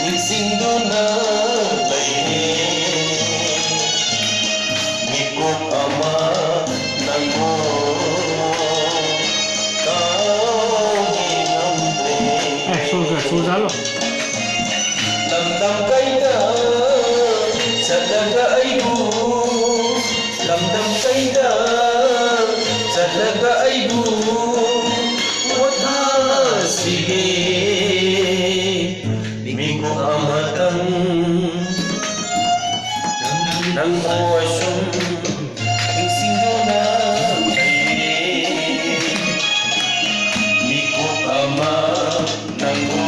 ꯅꯤꯡꯁꯤꯡꯗꯨꯅ ꯂꯩꯔꯦ ꯃꯤꯀꯨꯞ ꯑꯃ ꯅꯪꯕꯨ ꯀꯥꯎꯕꯤ ꯉꯝꯗ꯭ꯔꯦ ꯂꯝꯗꯝ ꯀꯩꯗ ꯆꯠꯂꯒ ꯑꯩꯕꯨ ꯂꯝꯗꯝ ꯀꯩꯗ ꯆꯠꯂꯒ ꯑꯩꯕꯨ ꯄꯣꯊꯥꯁꯤꯒꯦ ꯃꯤꯀꯨꯞ ꯑꯃꯇꯪ ꯅꯪꯕꯨ ꯑꯁꯨꯝ ꯅꯤꯡꯁꯤꯡꯗꯨꯅ ꯂꯩꯔꯦ ꯃꯤꯀꯨꯞ ꯑꯃ ꯅꯪꯕꯨ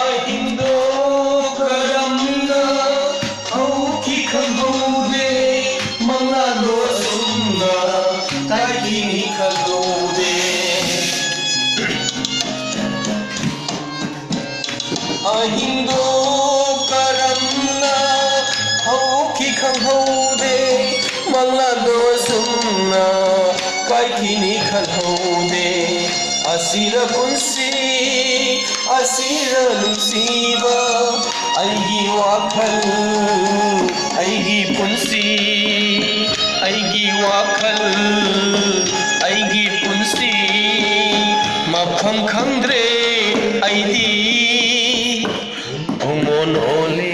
ꯑꯍꯤꯡꯗꯣ ꯀꯔꯝꯅ ꯍꯧꯈꯤ ꯈꯪꯍꯧꯗꯦ ꯃꯉꯥꯜꯗꯣ ꯑꯁꯨꯝꯅ ꯀꯥꯏꯈꯤꯅꯤ ꯈꯪꯍꯧꯗꯦ ꯑꯍꯤꯡꯗꯣ ꯀꯔꯝꯅ ꯍꯧꯈꯤ ꯈꯪꯍꯧꯗꯦ ꯃꯉꯥꯜꯗꯣ ꯑꯁꯨꯝꯅ ꯀꯥꯏꯈꯤꯅꯤ ꯈꯪꯍꯧꯗꯦ ꯑꯁꯤꯔ ꯄꯨꯟꯁꯤ ꯑꯁꯤꯔ ꯅꯨꯡꯁꯤꯕ ꯑꯩꯒꯤ ꯋꯥꯈꯜ ꯑꯩꯒꯤ ꯄꯨꯟꯁꯤ ꯑꯩꯒꯤ ꯋꯥꯈꯜ ꯑꯩꯒꯤ ꯄꯨꯟꯁꯤ ꯃꯐꯝ ꯈꯪꯗ꯭ꯔꯦ ꯑꯩꯗꯤ ꯎꯃꯣꯟ ꯑꯣꯜꯂꯦ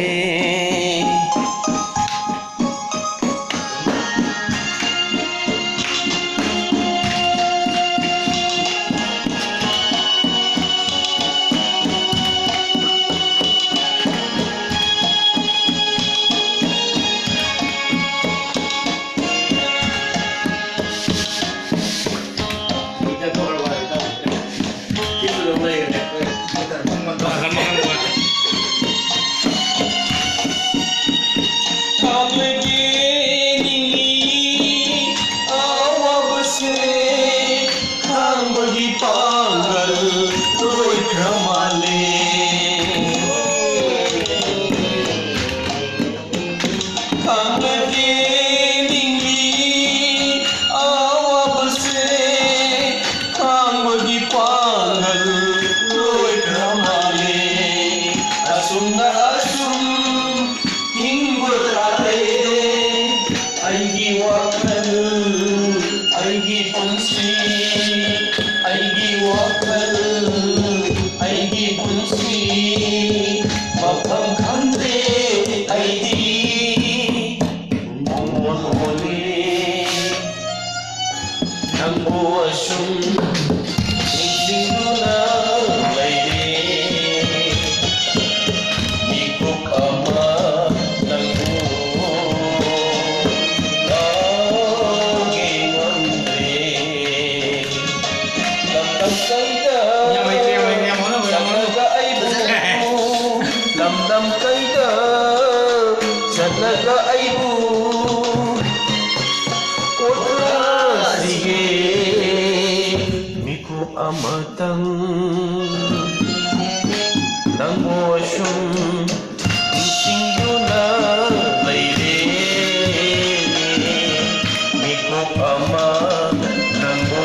ꯑꯩꯒꯤ ꯋꯥꯈꯜ ꯑꯩꯒꯤ ꯄꯨꯟꯁꯤ ꯑꯩꯒꯤ ꯋꯥꯈꯜ ꯑꯩꯒꯤ ꯄꯨꯟꯁꯤ ꯃꯐꯝ ꯈꯪꯗ꯭ꯔꯦ ꯑꯩꯗꯤ ꯎꯃꯣꯟ ꯑꯣꯜꯂꯦ ꯅꯪꯕꯨ ꯑꯁꯨꯝ ꯅꯤꯡꯁꯤꯡꯗꯨꯅ ꯂꯩꯔꯦ ꯃꯤꯀꯨꯞ ꯑꯃ ꯅꯪꯕꯨ ꯂꯝꯗꯝ ꯀꯩꯗ ꯆꯠꯂꯒ ꯑꯩꯕꯨ ꯄꯣꯊꯥꯁꯤꯒꯦ ꯃꯤꯀꯨꯞ ꯑꯃꯇꯪ ꯅꯪꯕꯨ ꯑꯁꯨꯝ ꯅꯤꯡꯁꯤꯡꯗꯨꯅ ꯂꯩꯔꯦ ꯃꯤꯀꯨꯞ ꯑꯃ ꯅꯪꯕꯨ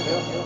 Thank you.